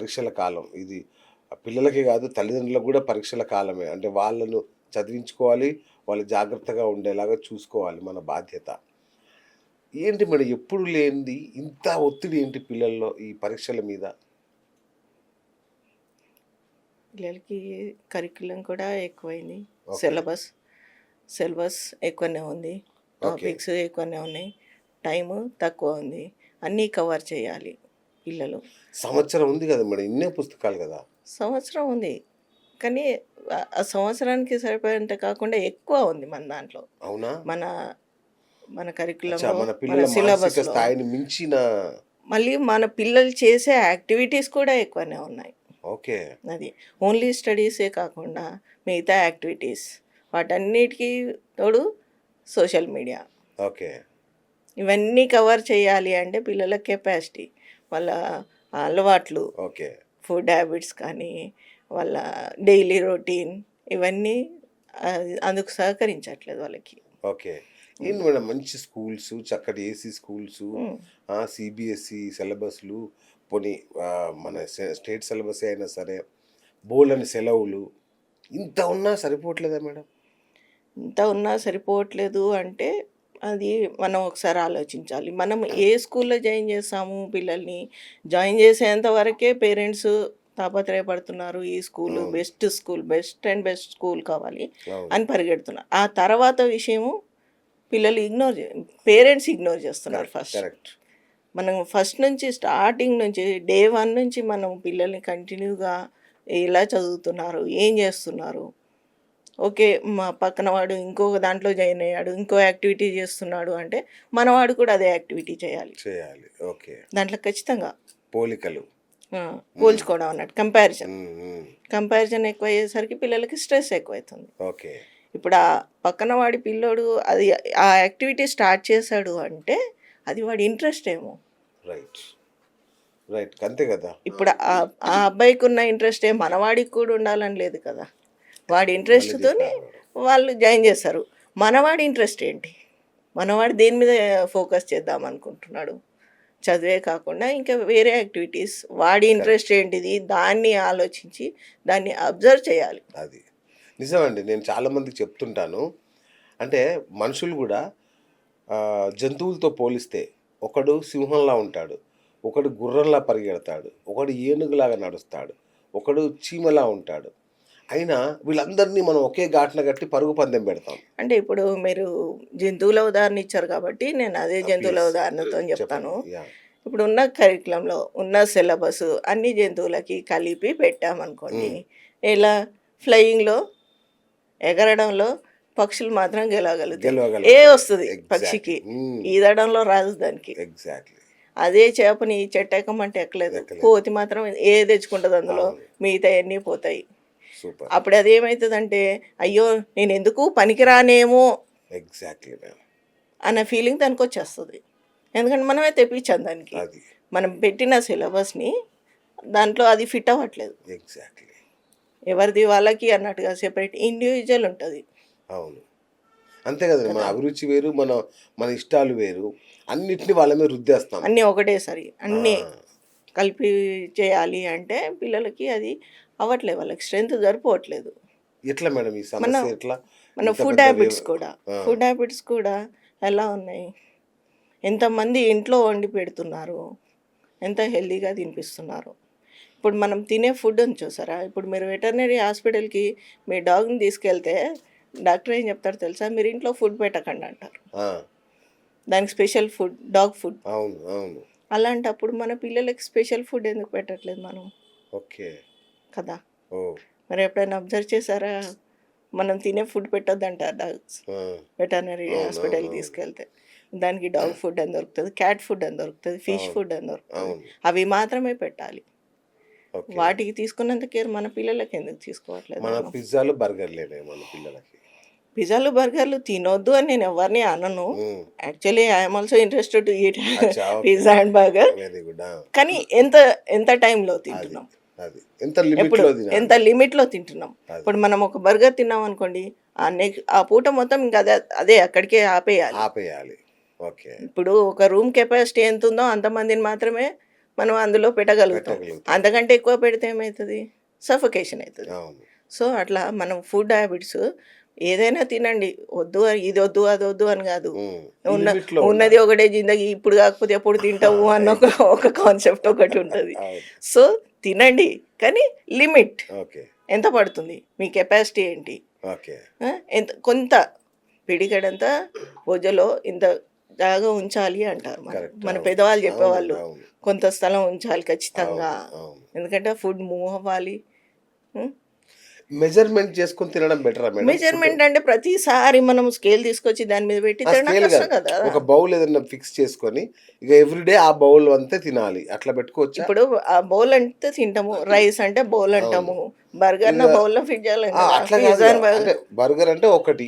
పరీక్షల కాలం. ఇది పిల్లలకే కాదు తల్లిదండ్రులకు కూడా పరీక్షల కాలమే. అంటే వాళ్ళను చదివించుకోవాలి. వాళ్ళు జాగ్రత్తగా ఉండేలాగా చూసుకోవాలి మన బాధ్యత. ఏంటి మేడం ఎప్పుడు లేనిది ఇంత ఒత్తిడి ఏంటి పిల్లల్లో ఈ పరీక్షల మీద? పిల్లలకి కరిక్యులం కూడా ఎక్కువైంది. ఓకే. సిలబస్ సిలబస్ ఎక్కువనే ఉంది. ఓకే. టాపిక్స్ ఎక్కువనే ఉన్నాయి. టైము తక్కువ ఉంది. అన్నీ కవర్ చేయాలి పిల్లలు. సంవత్సరం ఉంది కదా మేడం. ఇన్నే పుస్తకాలు కదా! సంవత్సరం ఉంది. కానీ ఆ సంవత్సరానికి సరిపోయేంత కాకుండా ఎక్కువ ఉంది మన దాంట్లో. అవునా? మన మన అచ్చా! కరిక్యులంలో, మన మన పిల్లల మానసిక సిలబస్‌లో. స్థాయిని మించిన మళ్ళీ మన పిల్లలు చేసే యాక్టివిటీస్ కూడా ఎక్కువనే ఉన్నాయి. ఓకే. అది ఓన్లీ స్టడీసే కాకుండా మిగతా యాక్టివిటీస్ వాటన్నిటికీ తోడు సోషల్ మీడియా ఓకే. ఇవన్నీ కవర్ చేయాలి అంటే పిల్లల కెపాసిటీ, వాళ్ళ అలవాట్లు, ఓకే. ఫుడ్ హ్యాబిట్స్ కానీ వాళ్ళ డైలీ రొటీన్ ఇవన్నీ అందుకు సహకరించట్లేదు వాళ్ళకి. ఓకే. ఏంటి మేడం మంచి స్కూల్సు, చక్కటి ఏసీ స్కూల్సు, ఉమ్. సీబీఎస్ఈ సిలబస్‌లు, పోనీ మన స్టేట్ సిలబసే అయినా సరే, బోలెడన్ని సెలవులు, ఇంత ఉన్నా సరిపోవట్లేదా మేడం? ఇంత ఉన్నా సరిపోవట్లేదు అంటే అది మనం ఒకసారి ఆలోచించాలి. మనం ఏ స్కూల్లో జాయిన్ చేస్తాము పిల్లల్ని, జాయిన్ చేసేంత వరకే పేరెంట్స్ తాపత్రయపడుతున్నారు. ఈ స్కూల్ అవును. బెస్ట్ అండ్ బెస్ట్ స్కూల్ కావాలి అవును. అని పరిగెడుతున్నారు. ఆ తర్వాత విషయము పిల్లలు పేరెంట్స్ ఇగ్నోర్ చేస్తున్నారు. కరెక్ట్. First correct. మనం ఫస్ట్ నుంచి స్టార్టింగ్ నుంచి డే 1 నుంచి మనం పిల్లల్ని కంటిన్యూగా ఎలా చదువుతున్నారు, ఏం చేస్తున్నారు, ఓకే మా పక్కన వాడు ఇంకొక దాంట్లో జాయిన్ అయ్యాడు, ఇంకో యాక్టివిటీ చేస్తున్నాడు అంటే మనవాడు కూడా అదే యాక్టివిటీ చేయాలి. చేయాలి. ఓకే. దాంట్లో ఖచ్చితంగా పోలికలు. పోల్చుకోవడం అన్నట్టు కంపారిజన్ హ్మ్. హ్మ్. కంపారిజన్ ఎక్కువ అయ్యేసరికి పిల్లలకి స్ట్రెస్ ఎక్కువవుతుంది. ఓకే. ఇప్పుడు ఆ పక్కన వాడి పిల్లోడు అది ఆ యాక్టివిటీ స్టార్ట్ చేశాడు అంటే అది వాడి ఇంట్రెస్ట్ ఏమో. రైట్. రైట్. అంతే కదా! ఇప్పుడు ఆ అబ్బాయికి ఉన్న ఇంట్రెస్ట్ మనవాడికి కూడా ఉండాలని లేదు కదా. వాడి భలే ఇంట్రెస్ట్తోని చెప్పారు మేడం. వాళ్ళు జాయిన్ చేస్తారు. మనవాడి ఇంట్రెస్ట్ ఏంటి, మనవాడు దేని మీద ఫోకస్ చేద్దాం అనుకుంటున్నాడు, చదివే కాకుండా ఇంకా వేరే యాక్టివిటీస్, వాడి కరెక్ట్. ఇంట్రెస్ట్ ఏంటిది దాన్ని ఆలోచించి దాన్ని అబ్జర్వ్ చేయాలి. అది. నిజమండి. నేను చాలా మందికి చెప్తుంటాను. అంటే మనుషులు గూడా జంతువులతో పోలిస్తే ఒకడు సింహంలా ఉంటాడు. ఒకడు గుర్రంలా పరిగెడతాడు. ఒకడు ఏనుగులాగా నడుస్తాడు. ఒకడు చీమలా ఉంటాడు. అయినా వీళ్ళందరినీ మనం ఒకే ఘాటున కట్టి పరుగు పందెం పెడతాం. అంటే ఇప్పుడు మీరు జంతువుల ఉదాహరణ ఇచ్చారు కాబట్టి నేను అదే జంతువుల ప్లీజ్ ఉదాహరణతో చెప్తాను. చెప్పండి. యాహ్! ఇప్పుడు ఉన్న కరికులంలో ఉన్న సిలబస్ అన్ని జంతువులకి కలిపి పెట్టామనుకోండి. ఎలా ఫ్లయింగ్లో, ఎగరడంలో పక్షులు మాత్రం గెలవగలుగుతాయి. గెలవగలుగుతాయి. వస్తుంది పక్షికి, ఎగ్జాక్ట్‌లీ. ఈదడంలో రాదు దానికి. ఎగ్జాక్ట్‌లీ. అదే చేపని చెట్టు ఎక్కమంటే ఎక్కలేదు. ఎక్కలేదు. కోతి మాత్రం తెచ్చుకుంటుంది అందులో, అవును. మిగతా అన్నీ పోతాయి. సూపర్. అప్పుడు అదేమవుతుందంటే అయ్యో నేను ఎందుకు పనికిరానేమో ఎగ్జాక్ట్‌లీ మ్యామ్. అన్న ఫీలింగ్ దానికి వచ్చేస్తుంది. ఎందుకంటే మనమే తెప్పించాం దానికి. అది. మనం పెట్టిన సిలబస్ని దాంట్లో అది ఫిట్ అవ్వట్లేదు. ఎగ్జాక్ట్‌లీ. ఎవరిది వాళ్ళకి అన్నట్టుగా సెపరేట్ ఇండివిజువల్ ఉంటుంది అవును. అంతే కదండీ. మన కదా. అభిరుచి వేరు, మన ఇష్టాలు వేరు. అన్నిటిని వాళ్ళ మీద రుద్దేస్తాం. అన్నీ ఒకటేసారి అన్నీ ఆ! కలిపి చేయాలి అంటే పిల్లలకి అది అవ్వట్లేదు, వాళ్ళకి స్ట్రెంత్ సరిపోవట్లేదు. ఎట్లా మేడం ఈ మన సమస్య ఎట్లా? మన ఇంత ఫుడ్ పెద్ద హ్యాబిట్స్ కూడా ఆ! ఫుడ్ హ్యాబిట్స్ కూడా ఎలా ఉన్నాయి, ఎంతమంది ఇంట్లో వండి పెడుతున్నారు, ఎంత హెల్తీగా తినిపిస్తున్నారు. ఇప్పుడు మనం తినే ఫుడ్ ఉంది చూసారా, ఇప్పుడు మీరు వెటర్నరీ హాస్పిటల్కి మీ డాగ్ని తీసుకెళ్తే డాక్టర్ ఏం చెప్తారు తెలుసా, మీరు ఇంట్లో ఫుడ్ పెట్టకండి అంటారు. ఆ! దానికి స్పెషల్ ఫుడ్, డాగ్ ఫుడ్. అవును. అవును. అలాంటప్పుడు మన పిల్లలకి స్పెషల్ ఫుడ్ ఎందుకు పెట్టట్లేదు మనం ఓకే. కదా. ఓహ్! మరి ఎప్పుడైనా అబ్జర్వ్ చేశారా, మనం తినే ఫుడ్ పెట్టొద్దంటారు డాగ్స్ ఆ! వెటర్నరీ అవును. అవును. హాస్పిటల్కి అవును. తీసుకెళ్తే. దానికి డాగ్ ఫుడ్ అని దొరుకుతుంది, క్యాట్ ఫుడ్ అని దొరుకుతుంది, ఫిష్ అవును. ఫుడ్ అని దొరుకుతుంది. అవును. అవి మాత్రమే పెట్టాలి. ఓకే. వాటికి తీసుకున్నంత కేర్ మన పిల్లలకి ఎందుకు తీసుకోవట్లేదు మన మనం. పిజ్జాలు, బర్గర్‌లేనే మన పిల్లలకి. పిజ్జాలు బర్గర్లు తినొద్దు అని నేను ఎవరిని అనను. Hmm. Actually I'm also interested to eat అచ్చా! Okay. Pizza and burger. Very good. ఆ! కానీ ఎంత ఎంత టైంలో అది. తింటున్నాం, అది. ఎంత ఎప్పుడు లిమిట్‌లో ఎంత తినాలి. లిమిట్లో తింటున్నాం. అది. ఇప్పుడు మనం ఒక బర్గర్ తిన్నాం అనుకోండి, ఆ పూట మొత్తం ఇంకా అదే అక్కడికే ఆపేయాలి. ఆపేయాలి. ఓకే. ఇప్పుడు ఒక రూమ్ కెపాసిటీ ఎంత ఉందో అంతమందిని మాత్రమే మనం అందులో పెట్టగలుగుతాం. పెట్టగలుగుతాం. అంతకంటే ఎక్కువ పెడితే ఏమవుతుంది? సఫకేషన్ అవుతుంది. అవును. సో అట్లా మనం ఫుడ్ హ్యాబిట్స్ ఏదైనా తినండి, వద్దు ఇది వద్దు అది వద్దు అని కాదు. ఈ ఉన్న లిమిట్లో ఉన్నది ఉండాలి. ఒకటే జిందగీ, ఇప్పుడు కాకపోతే ఎప్పుడు తింటావు అన్న ఒక కాన్సెప్ట్ ఒకటి ఉంటుంది. అవును. సో తినండి, కానీ లిమిట్. ఓకే. ఎంత పడుతుంది, మీ కెపాసిటీ ఏంటి, ఓకే. ఎంత కొంత పిడికడంతా భుజలో ఇంత జాగా ఉంచాలి అంటారు కరెక్ట్. మన అవును. పెద్దవాళ్ళు చెప్పేవాళ్ళు. అవును. కొంత స్థలం ఉంచాలి ఖచ్చితంగా, అవును. ఎందుకంటే ఫుడ్ మూవ్ అవ్వాలి. మెజర్మెంట్ చేసుకొని తినడం బెటరా మేడం? మెజర్మెంట్ అంటే ప్రతిసారి మనం స్కేల్ తీసుకొచ్చి దాని మీద పెట్టి తినడం స్కేల్ కష్టం కాదు, కదా. ఒక బౌల్ ఏదైనా ఫిక్స్ చేసుకొని ఇక ఎవ్రీడే ఆ బౌల్ అంతే తినాలి, అట్లా పెట్టుకోవచ్చా? ఇప్పుడు ఆ బౌల్ అంటే తింటాము, రైస్ అంటే బౌల్ అంటాము, బర్గర్ ఇక బౌల్ లో ఫిట్ చేయాలి అట్లా కాదు కదా. అంటే బర్గర్ అంటే ఒకటి,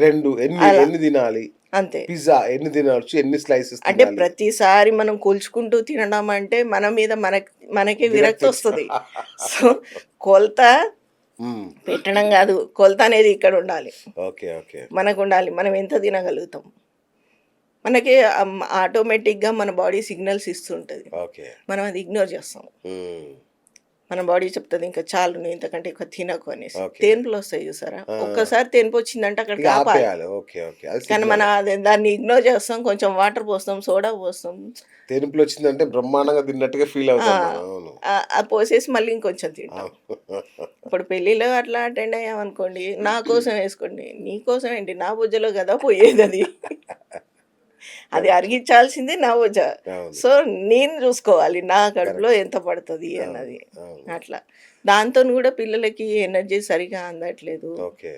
రెండు, ఎన్ని తినాలి? అంతే. పిజ్జా ఎన్ని తినవచ్చు, ఎన్ని స్లైసెస్ అంటే తినాలి? ప్రతిసారి మనం కూల్చుకుంటూ తినడం అంటే మన మీద మనకే విరక్తి వస్తుంది. సో కొలత పెట్టడం కాదు, కొలత అనేది ఇక్కడ ఉండాలి. ఓకే. ఓకే. మనకు ఉండాలి, మనం ఎంత తినగలుగుతాం. మనకి ఆటోమేటిక్గా మన బాడీ సిగ్నల్స్ ఇస్తుంటుంది, ఓకే. మనం అది ఇగ్నోర్ చేస్తాం. మన బాడీ చెప్తుంది ఇంకా చాలు, నువ్వు ఇంతకంటే ఎక్కువ తినకు అనేసి. ఓకే. తేన్పులు వస్తాయి చూసారా, ఒక్కసారి తేన్పు వచ్చిందంటే అక్కడ ఇక ఆపాలి. ఆపేయాలి. ఓకే. ఓకే. అది కానీ సిగ్నల్. దాన్ని ఇగ్నోర్ చేస్తాం, కొంచెం వాటర్ పోస్తాం, సోడా పోస్తాం, తెనుపులు వచ్చిందంటే బ్రహ్మాండంగా తిన్నట్టుగా ఫీల్ అవుతాం మనం. అవును. పోసేసి మళ్ళీ ఇంకొంచెం తింటాం. అవును. ఇప్పుడు పెళ్ళిలో అట్లా అటెండ్ అయ్యామనుకోండి, నా కోసం వేసుకోండి, నీ కోసం ఏంటి, నా బుజ్జలో కదా పోయేది అది. అది అరిగించాల్సిందే నా బుజ్జ. అవును. సో నేను చూసుకోవాలి నా కడుపులో ఎంత పడుతుంది అన్నది. అవును. అట్లా దాంతో కూడా పిల్లలకి ఎనర్జీ సరిగా అందట్లేదు. ఓకే.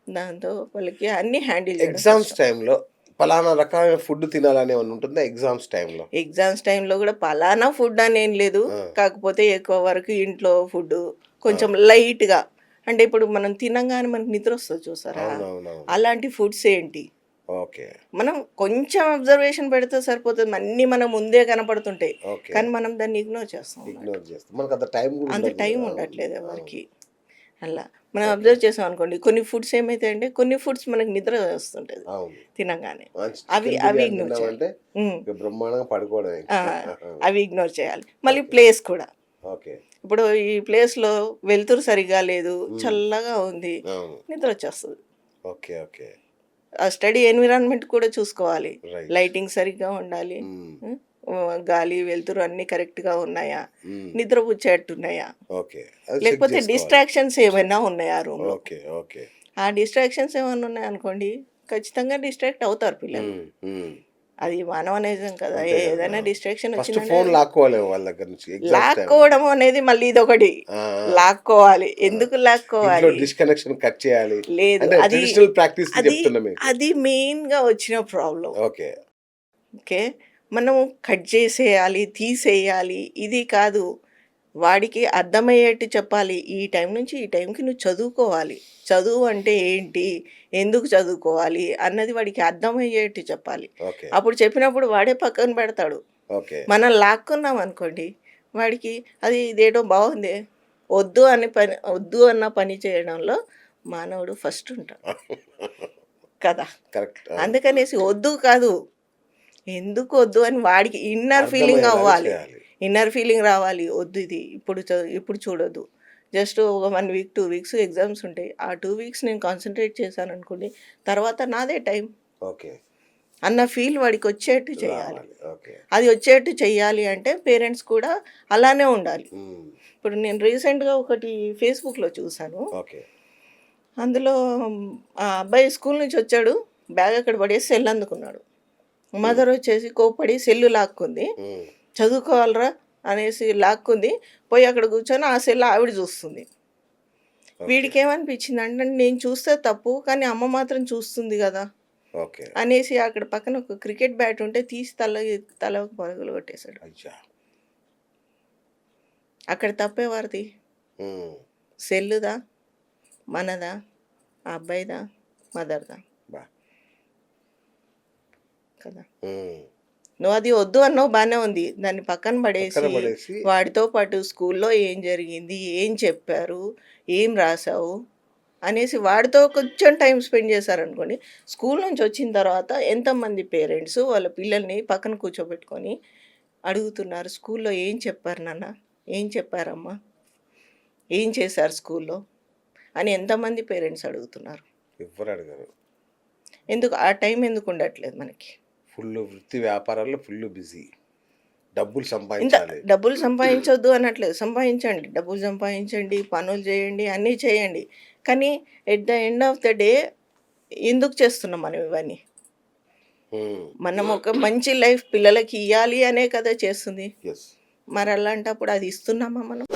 దాంతో వాళ్ళకి అన్ని హ్యాండిల్ ఎగ్జామ్స్ టైంలో పలానా రకమైన ఫుడ్ తినాలని ఏమైనా ఉంటుందా ఎగ్జామ్స్ టైంలో? ఎగ్జామ్స్ టైంలో కూడా పలానా ఫుడ్ అని ఏం లేదు, కాకపోతే ఎక్కువ వరకు ఇంట్లో ఫుడ్ కొంచెం లైట్గా. అంటే ఇప్పుడు మనం తినంగానే మనకి నిద్ర వస్తుంది చూసారా, అవునవునవును. అలాంటి ఫుడ్స్ ఏంటి, ఓకే. మనం కొంచెం అబ్జర్వేషన్ పెడితే సరిపోతుంది. అన్నీ మనం ముందే కనపడుతుంటాయి, ఓకే. కానీ మనం దాన్ని ఇగ్నోర్ చేస్తాం. ఇగ్నోర్ చేస్తాం, మనకు అంత టైం కూడా అంత ఉండదు టైం కదా. ఉండట్లేదు అవును. ఎవరికి. అలా మనం అబ్జర్వ్ చేసాం అనుకోండి, కొన్ని ఫుడ్స్ ఏమైతాయంటే కొన్ని ఫుడ్స్ మనకి నిద్ర వస్తుంటుంది అవును. తినగానే, మంచి అవి చికెన్ అవి బిర్యానీ ఇగ్నోర్ చేయాలి. తిన్నామంటే ఇక బ్రహ్మాండంగా పడుకోవడమే. అవి ఇగ్నోర్ చేయాలి. మళ్ళీ ప్లేస్ కూడా, ఓకే. ఇప్పుడు ఈ ప్లేస్లో వెలుతురు సరిగా లేదు, చల్లగా ఉంది, అవును. నిద్ర వచ్చేస్తుంది. ఓకే. ఓకే. ఆ స్టడీ ఎన్విరాన్మెంట్ కూడా చూసుకోవాలి, రైట్. లైటింగ్ సరిగ్గా ఉండాలి, గాలి వెలుతురు అన్నీ కరెక్ట్గా ఉన్నాయా, నిద్ర పుచ్చేట్టున్నాయా, ఓకే. అది చెక్ లేకపోతే చేసుకోవాలి. డిస్ట్రాక్షన్స్ ఏమైనా ఉన్నాయా రూమ్లో. ఓకే. ఓకే. ఆ డిస్ట్రాక్షన్స్ ఏమైనా ఉన్నాయనుకోండి, ఖచ్చితంగా డిస్ట్రాక్ట్ అవుతారు పిల్లలు. అది మానవ నైజం కదా, అంతే కదా. ఏదైనా డిస్ట్రాక్షన్ ఫస్ట్ వచ్చిందంటే ఫోన్ లాక్కోవాలేమో వాళ్ళ దగ్గర నుంచి ఎగ్జామ్స్ టైంలో. లాక్కోవడం అనేది మళ్ళీ ఇదొకటి. లాక్కోవాలి, ఎందుకు ఇంట్లో లాక్కోవాలి డిస్కనెక్షన్ కట్ చేయాలి లేదు, అంటే అది ట్రెడిషనల్ ప్రాక్టీస్ అది చెప్తున్నా మీకు. అది మెయిన్గా వచ్చిన ప్రాబ్లం. ఓకే. ఓకే, మనం కట్ చేసేయాలి, తీసేయాలి, ఇది కాదు. వాడికి అర్థమయ్యేట్టు చెప్పాలి, ఈ టైం నుంచి ఈ టైంకి నువ్వు చదువుకోవాలి, చదువు అంటే ఏంటి, ఎందుకు చదువుకోవాలి అన్నది వాడికి అర్థమయ్యేట్టు చెప్పాలి. ఓకే. అప్పుడు చెప్పినప్పుడు వాడే పక్కన పెడతాడు. ఓకే. మనం లాక్కున్నాం అనుకోండి, వాడికి అది ఇదేటో బాగుంది, వద్దు అన్న పని చేయడంలో మానవుడు ఫస్ట్ ఉంటాడు కదా. కరెక్ట్. అందుకనేసి వద్దు కాదు, ఎందుకు వద్దు అని వాడికి ఇన్నర్ ఫీలింగ్ అవ్వాలి, ఇన్నర్ ఫీలింగ్ రావాలి. వద్దు ఇది ఇప్పుడు చూడొద్దు, జస్ట్ ఒక 1 వీక్ 2 వీక్స్ ఎగ్జామ్స్ ఉంటాయి, ఆ 2 వీక్స్ నేను కాన్సన్ట్రేట్ చేశాను అనుకోండి, తర్వాత నాదే టైం ఓకే అన్న ఫీల్ వాడికి వచ్చేట్టు చేయాలి. రావాలి. ఓకే. అది వచ్చేట్టు చెయ్యాలి అంటే పేరెంట్స్ కూడా అలానే ఉండాలి. ఇప్పుడు నేను రీసెంట్గా ఒకటి ఫేస్బుక్లో చూశాను, ఓకే. అందులో ఆ అబ్బాయి స్కూల్ నుంచి వచ్చాడు, బ్యాగ్ అక్కడ పడేసి సెల్ అందుకున్నాడు. మదర్ వచ్చేసి కోప్పడి సెల్లు లాక్కుంది, చదువుకోవాలరా అనేసి లాక్కుంది, పోయి అక్కడ కూర్చొని ఆ సెల్ ఆవిడ చూస్తుంది. వీడికి ఏమనిపించింది అంటే, నేను చూస్తే తప్పు కానీ అమ్మ మాత్రం చూస్తుంది కదా ఓకే. అనేసి అక్కడ పక్కన ఒక క్రికెట్ బ్యాట్ ఉంటే తీసి తల పరుగులు కొట్టేశాడు. అయ్యా. అక్కడ తప్పేవారిది, సెల్లుదా, మనదా, ఆ అబ్బాయిదా, మదర్దా కదా. నువ్వు అది వద్దు అన్నావు, బాగానే ఉంది, దాన్ని పక్కన పడేసి వాడితో పాటు స్కూల్లో ఏం జరిగింది, ఏం చెప్పారు, ఏం రాసావు అనేసి వాడితో కొంచెం టైం స్పెండ్ చేశారనుకోండి, స్కూల్ నుంచి వచ్చిన తర్వాత ఎంతమంది పేరెంట్స్ వాళ్ళ పిల్లల్ని పక్కన కూర్చోబెట్టుకొని అడుగుతున్నారు, స్కూల్లో ఏం చెప్పారు నాన్న, ఏం చెప్పారమ్మా, ఏం చేశారు స్కూల్లో అని ఎంతమంది పేరెంట్స్ అడుగుతున్నారు. ఎవ్వరు అడగరు. ఎందుకు ఆ టైం ఎందుకు ఉండట్లేదు మనకి? ఫుల్ వృత్తి వ్యాపారాల్లో ఫుల్ బిజీ. డబ్బులు ఇంత సంపాదించాలి. డబ్బులు సంపాదించొద్దు అనట్లేదు, సంపాదించండి, డబ్బులు సంపాదించండి, పనులు చేయండి, అన్నీ చేయండి. కానీ at the end of the day ఎందుకు చేస్తున్నాం మనం ఇవన్నీ? మనం ఒక మంచి లైఫ్ పిల్లలకి ఇవ్వాలి అనే కదా చేస్తుంది. ఎస్. మరి అలాంటప్పుడు అది ఇస్తున్నామా మనం?